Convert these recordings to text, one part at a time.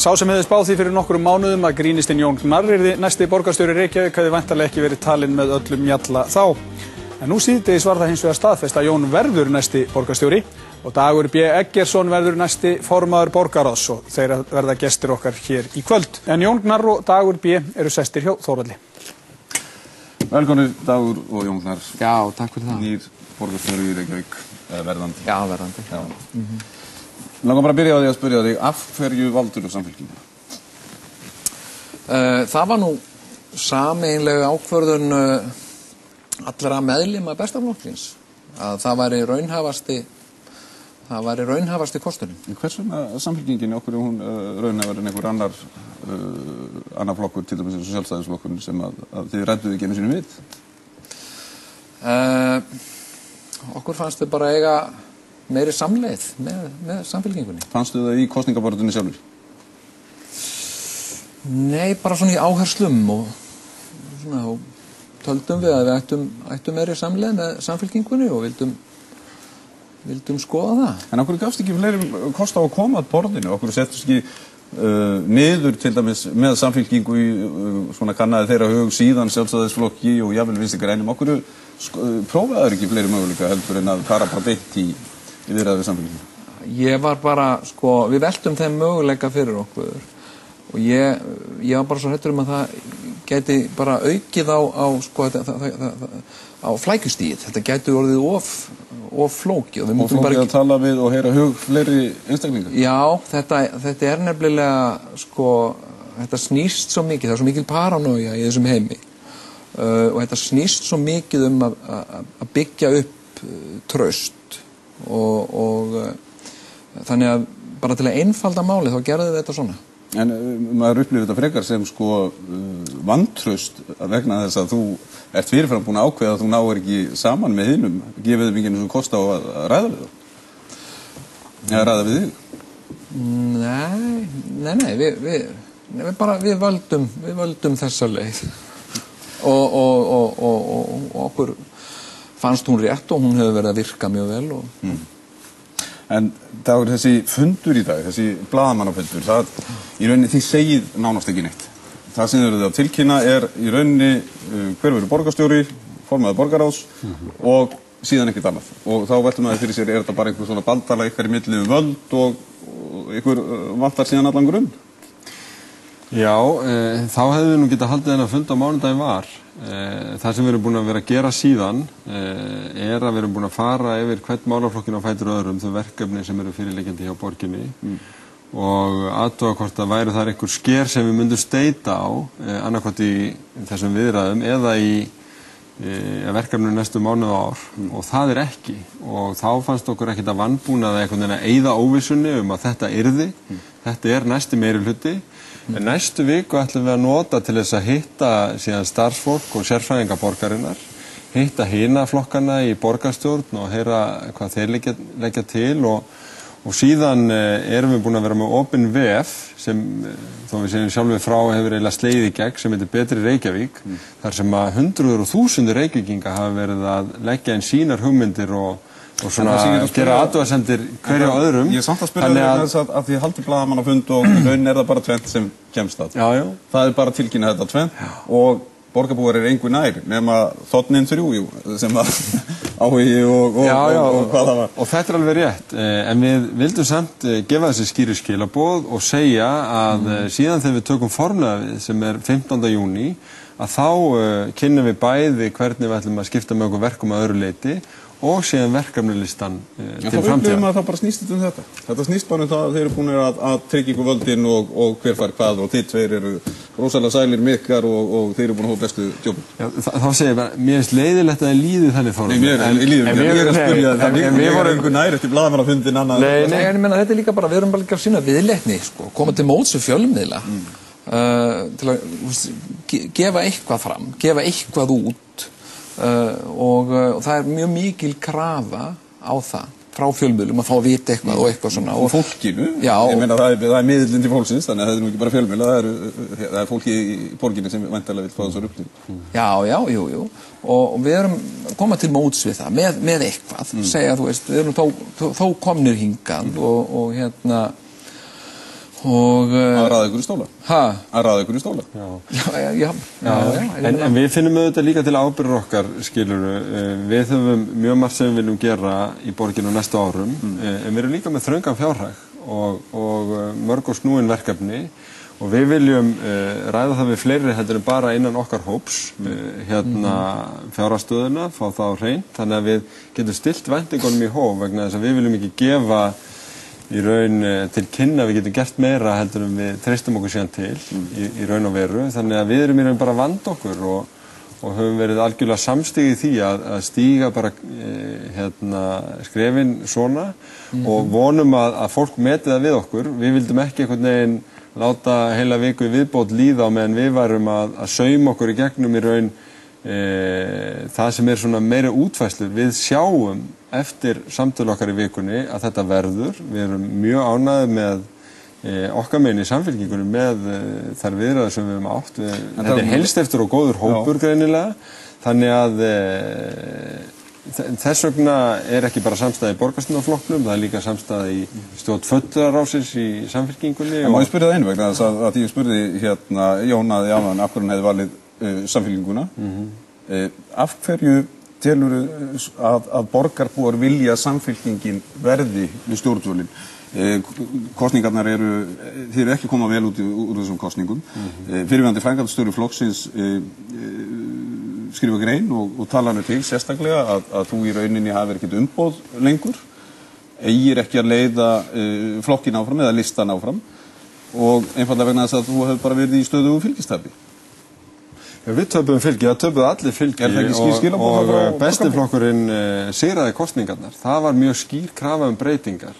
Sá sem hefði spáð því fyrir nokkrum mánuðum að grínistinn Jón Gnarr yrði næsti borgarstjóri Reykjavík hefði væntanlega ekki verið talinn með öllum mjalla þá. En nú síðdegis var það hins vegar staðfest að Jón verður næsti borgarstjóri og Dagur B. Eggertsson verður næsti formaður borgarráðs og þeir verða gestir okkar hér í kvöld. En Jón Gnarr og Dagur B. eru sestir hjá Þórhalli. Velkomnir Dagur og Jón Gnarr. Já, takk fyrir það. Nýr borgarstjóri í Reykjavík, verðandi. Já, verðandi. Já. Langar bara að byrja á því að spyrja þig, af hverju valdur Samfylkinguna? Það var nú sameiginlega ákvörðun allra meðlima Bestaflokksins að það væri raunhæfasti kosturinn. Hvers vegna Samfylkingin, okkur hún raunhæfari en einhver annar flokkur, til dæmis eins og Sjálfstæðisflokkurinn sem að þið rædduðu ekki einu sinni við? Okkur fannst við bara eiga meiri samleið með Samfylkingunni. Fannstu það í kosningabaráttunni sjálfur? Nei, bara svona í áherslum og svona og töldum við að við ættum meiri samleið með Samfylkingunni og vildum skoða það. En okkur gafst ekki fleiri kost á að koma að borðinu? Okkur settust ekki niður til dæmis með Samfylkingu í svona kannaði þeirra hug síðan Sjálfstæðisflokki og jafnvel Vinstri grænum? Okkur prófaður ekki fleiri möguleika heldur en að fara bara beint í viðræður við Samfylkingu? Ég var bara, við veltum þeim möguleika fyrir okkur og ég var bara svo hræddur að það gæti bara aukið á flækjustigið. Þetta gæti orðið of flókið. Og flókið að tala við og heyra hug fleiri einstaklingar? Já, þetta nefnilega, þetta snýst svo mikið, það er svo mikil paranója í þessum heimi og þetta snýst svo mikið að byggja upp traust og þannig að bara til að einfalda málið þá gerðu við þetta svona. En maður upplifir þetta frekar sem vantraust vegna þess að þú ert fyrirfram búin að ákveða að þú náir ekki saman með hinum, gefið þeim ekki einu sem kost á að ræða við þá? Eða ræða við þig? Nei, við völdum þessa leið og okkur fannst hún rétt og hún hefur verið að virka mjög vel og En Dagur, þessi fundur í dag, þessi blaðamannafundur, það í rauninni þið segið nánast ekki neitt. Það sem þið eruð að tilkynna í rauninni hver verður borgarstjóri, formaður borgarráðs og síðan ekkert annað. Og þá veltum maður fyrir sér, þetta bara einhver svona bandala ykkar í milli völd og ykkur vantar síðan allan grunn? Já, þá hefðu við nú getað haldið þennan fund á mánudaginn var. Það sem við erum búin að vera að gera síðan að við erum búin að fara yfir hvern málaflokkin á fætur öðrum, þau verkefni sem eru fyrirliggjandi hjá borginni og athuga hvort það væri þar einhver sker sem við myndum steita á annarkvæmt í þessum viðræðum eða í verkefninu næstu mánuð og ár og það er ekki og þá fannst okkur ekkert að vanbúna að einhvern veginn að eyða óvissunni að þetta yrði, þetta er næsti meirihluti. En næstu viku ætlum við að nota til þess að hitta síðan starfsfólk og sérfræðinga borgarinnar, hitta hina flokkana í borgarstjórn og heyra hvað þeir leggja til og síðan erum við búin að vera með opin VF sem, þó við segjum sjálfur frá, hefur eiginlega slegið í gegn sem heitir Betri Reykjavík, þar sem að hundruður og þúsundir Reykvíkinga hafa verið að leggja inn sínar hugmyndir og svona gera athugasemdir hverju á öðrum. Ég er samt að spyrja þig að því haldið blaðamannafund og í rauninni það bara tvennt sem kemst að. Já. Það bara tilkynna þetta tvennt og borgarbúar engu nær nema þotnin 3 sem að áhugi og hvað það var. Og þetta er alveg rétt, en við vildum samt gefa þessi skýru skilaboð og segja að síðan þegar við tökum formlega við sem er 15. júní að þá kynnum við bæði hvernig við ætlum að skipta með okkur verkum að öðru leyti og síðan verkefnilistan til framtíðar. Það bara snýst þetta. Þetta snýst bara það að þeir eru búin að tryggja ykkur völdin og hver fær hvað og þið tveir eru rosalega sælir mikkar og þeir eru búin að hófa bestu djópin. Þá segir ég bara, mér finnst leiðilegt að það líði þannig fórum. Nei, mér er að spyrja það. Við vorum einhver nær eftir blaðamannafundin annað. Nei, ég meina þetta er líka bara, við erum bara líka að sína viðleitni, koma til móts við fjölmiðla til að gefa eitthvað fram, gefa eitthvað út og það er mjög mikil krafa á það frá fjölmiðlum að fá að vita eitthvað og eitthvað svona. Og fólkinu, já, ég meina það er miðillinn til fólksins, þannig að það er nú ekki bara fjölmiðla, það er fólki í borginni sem væntanlega vill fá þessar upplýsingar. Jú. Og við erum komað til móts við það, með eitthvað, segja, þú veist, við erum þó komnir hingað og og að raða ykkur í stóla. Að raða ykkur í stóla. Já. En við finnum auðvitað líka til ábyrgðar okkar, skilurðu. Við höfum mjög margt sem við viljum gera í borginu næstu árum, en við erum líka með þröngan fjárhag og mörg og snúin verkefni og við viljum ræða það við fleiri heldur en bara innan okkar hóps, fjárhagsstöðuna, fá það á hreint, þannig að við getum stilt væntingunum í hóf vegna þess að við viljum ekki gefa í raun til kynna við getum gert meira heldur en við treystum okkur síðan til í raun og veru, þannig að við erum í raun bara að vanda okkur og höfum verið algjörlega samstig í því að stíga bara skrefin svona og vonum að fólk meti það við okkur. Við vildum ekki einhvern veginn láta heila viku viðbót líða á meðan við varum að sauma okkur í gegnum í raun það sem svona meira útfæslur. Við sjáum eftir samtölu okkar í vikunni að þetta verður. Við erum mjög ánægðir með okkar megin í samfélkingunum með þær viðræður sem við höfum átt. Þetta helst eftir og góður hópur greinilega, þannig að þess vegna ekki bara samstæði í borgarstjórnarflokknum, það líka samstæði í stjórn fulltrúarráðsins í samfélkingunni. Má ég spyrja það einu vegna þess að ég spurði Jón að áðan af hverju hann hefði valið samfélkinguna. Af hverju telur að borgarbúar vilja samfélkingin verði við stjórnvölinn? Kosningarnar þið eru ekki koma vel út úr þessum kosningum. Fyrrverandi framkvæmdastjóri flokksins skrifa grein og tala hann til sérstaklega að þú í rauninni hafi ekkert umboð lengur, eigir ekki að leiða flokkin áfram eða listan áfram og einfallega vegna þess að þú hefur bara verið í stöðugu fylgistapi. Við töpuðum fylgi, það töpuðu allir fylgi og bestiflokkurinn sigraði kosningarnar. Það var mjög skýr krafa breytingar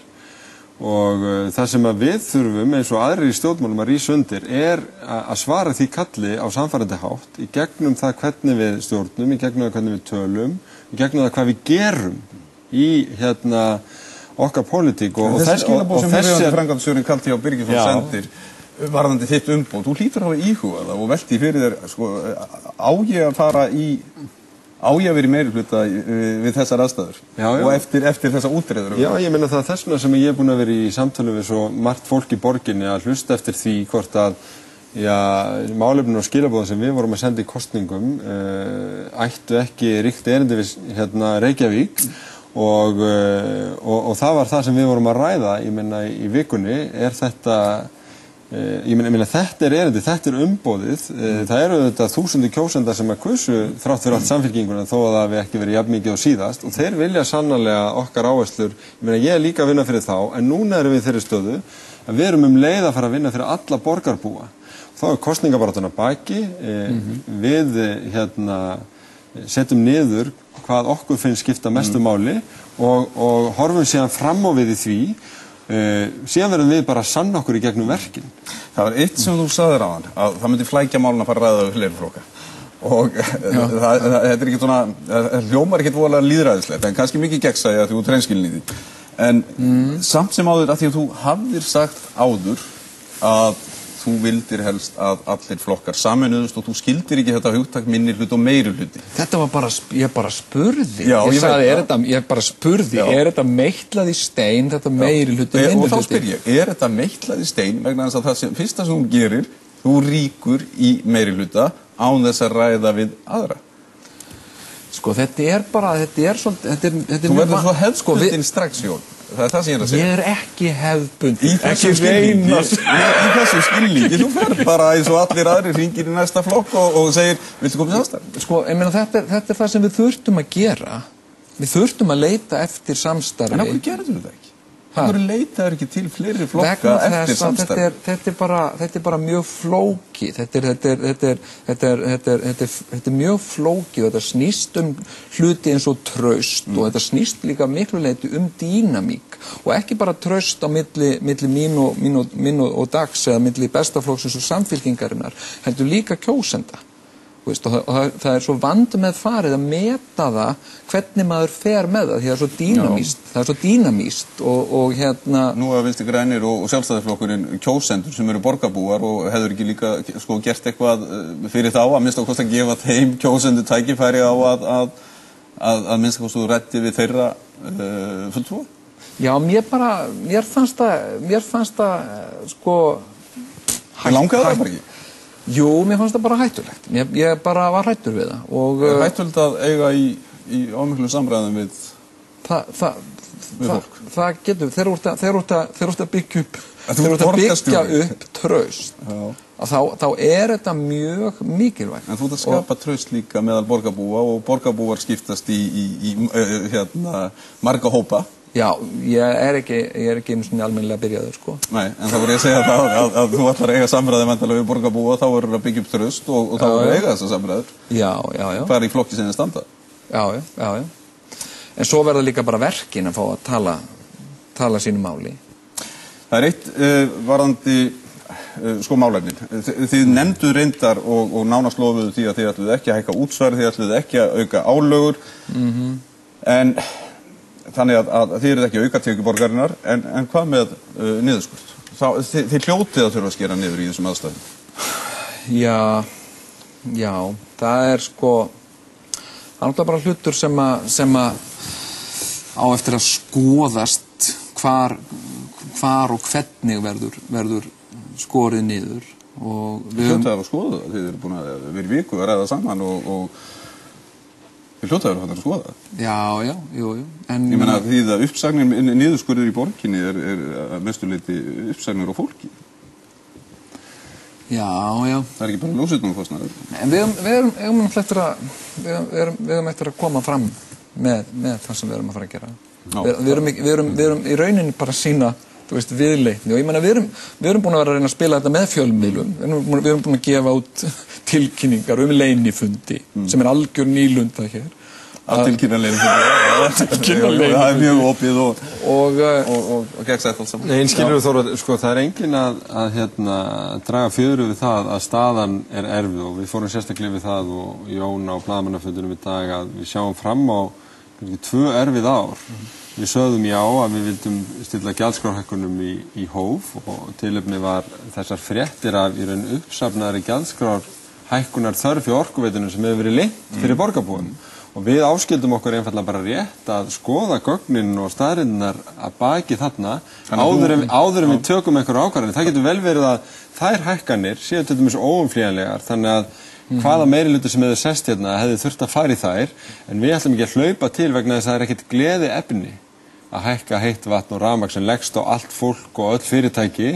og það sem að við þurfum eins og aðrir í stjórnmálum að rísa undir að svara því kalli á samfærandi hátt í gegnum það hvernig við stjórnum, í gegnum það hvernig við tölum, í gegnum það hvað við gerum í okkar pólitík og þessi skilabóð sem fyrirverandi framkvæmdastjórinn Karl T. Birgisson sendir varðandi þitt umboð, þú hlýtur að hafa íhugað það og velti fyrir þér, á ég að fara á ég að vera í meirihluta við þessar aðstæður og eftir þessa útreður? Já, ég meina það þessna sem ég búin að vera í samtölu við svo margt fólk í borginni að hlusta eftir því hvort að málefnin og skilabóðin sem við vorum að senda í kosningum ættu ekki ríkt erindi við Reykjavík og það var það sem við vorum að ræða, ég meina í vikunni þetta ég meina þetta erindi, þetta umboðið, það eru þetta þúsundir kjósenda sem að kusu þrátt fyrir allt samfélkinguna þó að það hafi ekki verið jafn mikið og síðast og þeir vilja sannarlega okkar áherslur, ég meina ég líka að vinna fyrir þá en núna erum við þeirri stöðu að við erum leið að fara að vinna fyrir alla borgarbúa. Þá kosningabaráttuna baki, við setjum niður hvað okkur finnst skipta mestu máli og horfum síðan fram á við í því síðan verðum við bara að sanna okkur í gegnum verkin. Það var eitt sem þú sagðir á hann, að það myndi flækja málun að fara að ræða við fleiri flokka og þetta ekki svona, hljómar ekkert voðalega lýðræðislegt en kannski mikið gegnsæi að þú treinskilin í því en samt sem áður að því að þú hafðir sagt áður að þú vildir helst að allir flokkar sameinuðust og þú skildir ekki þetta hugtak minnihluti og meirihluti. Þetta var bara, ég bara spurði. Já, er þetta meitlað í stein, þetta meirihluti, minnihluti? Og þá spyr ég, er þetta meitlað í stein vegna þess að það sem, fyrsta sem þú gerir, þú ríkur í meirihluta án þess að ræða við aðra? Sko, þetta er bara, Þú verður svo hefðbundin strax, Jón. Það er það sem ég að segja. Ég er ekki hefðbundin. Í þessu skilningi. Þú fer bara eins og allir aðrir hringir í næsta flokk og segir, viltu koma í samstarf? Sko, ég meina þetta er það sem við þurftum að gera. Við þurftum að leita eftir samstarfi. En af hverju gerðum við það ekki? Af hverju leitaður ekki til fleiri flokka eftir samstarfi? Þetta er bara mjög flókið. Þetta er mjög flókið og þetta snýst hluti eins og traust og þetta snýst líka miklu leyti dýnamík og ekki bara traust á milli mín og Dags eða milli bestaflokksins og samfylkingarinnar, heldur líka kjósenda. Og það er svo vandmeðfarið að meta það hvernig maður fer með það því það er svo dýnamíst og Nú hafa Vinstri grænir og sjálfstæðisflokkurinn kjósendur sem eru borgarbúar og hefur ekki líka gert eitthvað fyrir þá að minnsta kosti að gefa þeim kjósendur tækifæri á að minnsta kosti ræddi við þeirra fulltrúa? Já, mér fannst það sko Langaði það bara ekki? Jú, mér fannst það bara hættulegt. Ég bara var hættur við það. Og hættulegt að eiga í ómiklu samræðum við fólk? Það getur, þeir út að byggja upp traust. Þá þetta mjög mikilvægt. En þú ert að skapa traust líka meðal borgarbúa og borgarbúar skiptast í marga hópa. Já, ég er ekki einu sinni almennilega byrjaður, sko. Nei, en þá voru ég að segja það að þú ætlar að eiga samræði vantarlega við borgarbúa, þá voru að byggja upp traust og þá voru að eiga þessar samræður. Já. Hvað í flokki sem þið standa? Já. En svo verða líka bara verkin að fá að tala sínu máli. Það eitt varðandi sko málefnin. Þið nefnduð reyndar og nánast lofuðu því að þið ætluðu ekki að hækka útsvar, þið ætluðu ekki að auka álögur. En þannig að þið eruð ekki að auka tekjur borgarinnar, en hvað með niðurskurð? Þið hljótið að þurfa að skera niður í þessum aðstæðum. Já, það er sko, það er náttúrulega bara hlutur sem að á eftir að skoðast hvar og hvernig verður skorið niður. Þið hljótið að skoða það, þið eru búin að vera í viku að ræða saman og Við hljótaður að skoða það. Já, jú. Ég meina því að uppsagnir, niðurskurður í borginni er að mestu leyti uppsagnir á fólki. Já. Það er ekki bara ljósveitunarkostnaður. En við eigum eftir að koma fram með það sem við erum að fara að gera. Við erum í rauninni bara að sýna, viðleitni. Og ég meina, við erum búin að vera að reyna að spila þetta með fjölmiðlum. Við erum búin að gefa út tilkynningar leynifundi, sem er algjör nýlunda hér. Að tilkynna leynifundi. Það er mjög opið og gegnsætt allt saman. Nei, skilur Þóra, sko, það er enginn að draga fjöðru við það að staðan er erfið og við fórum sérstaklega við það og Jón á blaðamannafundinum í dag að við sjáum fram á 2 erfið ár. Við sögðum já að við vildum stilla gjaldskrárhækkunum í hóf og tilefni var þessar fréttir af í raun uppsafnaðri gjaldskrárhækkunar þörf í orkuveitunum sem hefur verið leynt fyrir borgarbúum. Og við áskildum okkur einfallega bara rétt að skoða gögnin og staðreyndirnar að baki þarna áður en við tökum einhverju ákvarðanir. Það getur vel verið að þær hækkanir séu til dæmis óumflýjanlegar, þannig að hvaða meirihluti sem hefði sest hérna hefði þurft að fara í þær, en við ætlum ekki að hlaupa til vegna þess að það er ekkert gleði efni að hækka heitt vatn og rafmagn sem leggst á allt fólk og öll fyrirtæki.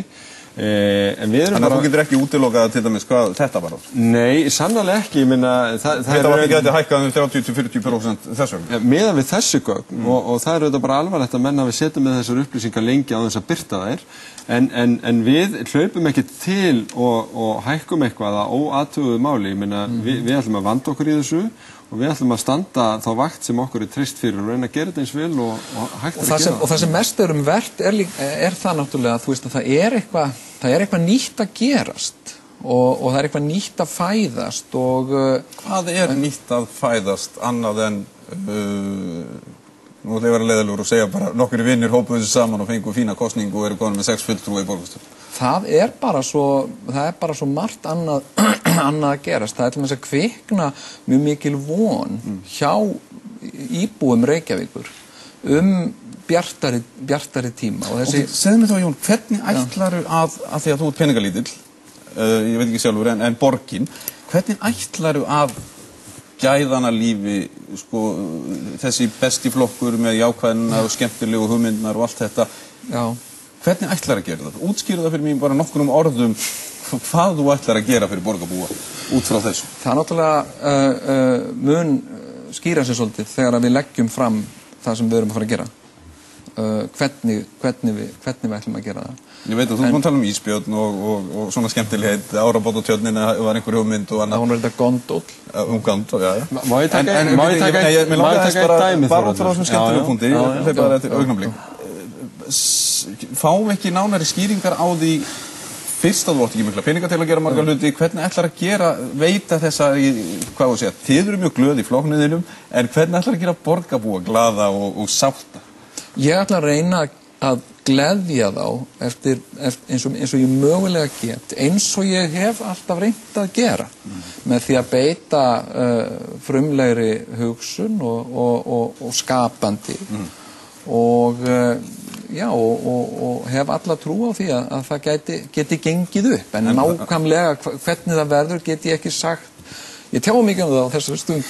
Þannig að þú getur ekki útilokað til dæmis hvað þetta var á? Nei, sannarlega ekki. Þetta var ekki að hækka 30–40% þess vegna? Meðan við þessu gögn og það er auðvitað bara alvarlegt að menn hafi setið með þessar upplýsingar lengi á þess að birta þær en við hlaupum ekki til og hækkum eitthvað að óathuguðu máli. Við ætlum að vanda okkur í þessu og við ætlum að standa þá vakt sem okkur er treyst fyrir og reyna að gera þetta eins vel og hægt að gera það. Og það sem mest er vert er það náttúrulega að það er eitthvað nýtt að gerast og það er eitthvað nýtt að fæðast og hvað er nýtt að fæðast annað en nú ætla ég að vera leiðilegur og segja bara nokkrir vinnir hópuðu þessu saman og fengu fína kosningu og eru komin með 6 fulltrúa í borgarstjórn. Það er bara svo margt annað að gerast. Það er til þess að kvikna mjög mikil von hjá íbúum Reykjavíkur bjartari tíma. Segðu mér þá, Jón, hvernig ætlarðu að því að þú ert peningalítill, ég veit ekki sjálfur, en borgin, hvernig ætlarðu að gæðana lífi, sko, þessi besti flokkur með jákvæðina og skemmtilegu hugmyndunar og allt þetta, hvernig ætlarðu að gera það? Útskýrðu það fyrir mér bara nokkrum orðum hvað þú ætlar að gera fyrir borgarbúa út frá þessu? Það er náttúrulega mun skýra sér svolítið þegar við leggjum fram það sem við erum að fara að gera. Hvernig við ætlum að gera það. Ég veit að þú kom að tala um ísbjörn og svona skemmtilegheit, árabótatjörnin var einhver hugmynd og annað. Hún er þetta gondól. Gondól, já. Má ég taka eitt dæmi? Bara út frá þessum skemmtilegu punkti, ég hleypa það eftir augnablik. Fáum ekki nánari skýringar á því fyrst að þú átt ekki mikla peninga til að gera marga hluti, hvernig ætlar að veita þessa, hvað þú segja, þið eru mjög glöð í flokknuðinum, en hvernig ætlar að gera borgarbúa glaða og sátta? Ég ætla að reyna að gleðja þá eins og ég mögulega get, eins og ég hef alltaf reynt að gera, með því að beita frumlegri hugsun og skapandi og hef alla trú á því að það geti gengið upp en nákvæmlega hvernig það verður get ég ekki sagt. Ég tjá mikið það á þessari stund.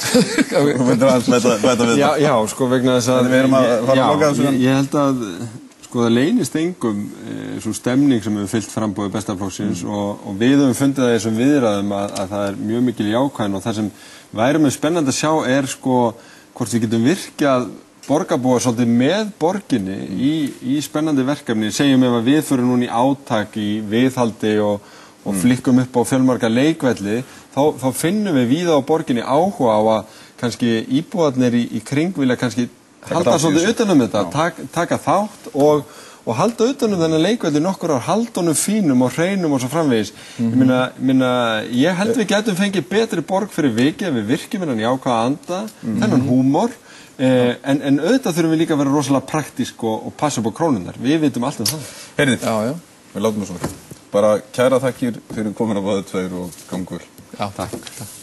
Þú myndir aðeins bæta við það. Já, sko vegna þess að við erum að fara að loka þessu. Ég held að sko það leynist engum svo stemning sem hefur fylgt framboði bestaflokksins og við höfum fundið það í þessum viðræðum að það mjög mikil jákvæðin og það sem væri mjög spennandi að sjá sko hvort við getum virkjað borgarbúa svolítið með borginni í spennandi verkefni. Segjum ef að við förum núna í átak í viðhaldi og flikkum upp á fjölmarga leikvelli, þá finnum við víða á borginni áhuga á að kannski íbúarnir í kring vilja kannski halda svolítið utan þetta, taka þátt og halda utan þennan leikvelli nokkur ár, halda honum fínum og hreinum og svo framvegis. Ég held við getum fengið betri borg fyrir vikið ef við virkjum hennan jákvæða anda, þennan húmor, en auðvitað þurfum við líka að vera rosalega praktísk og passa upp á krónunar. Við vitum allt það. Heyrið, við látum það svona. Bara kæra þakkir fyrir komin á báðu tveir og gangu vel. Já, takk.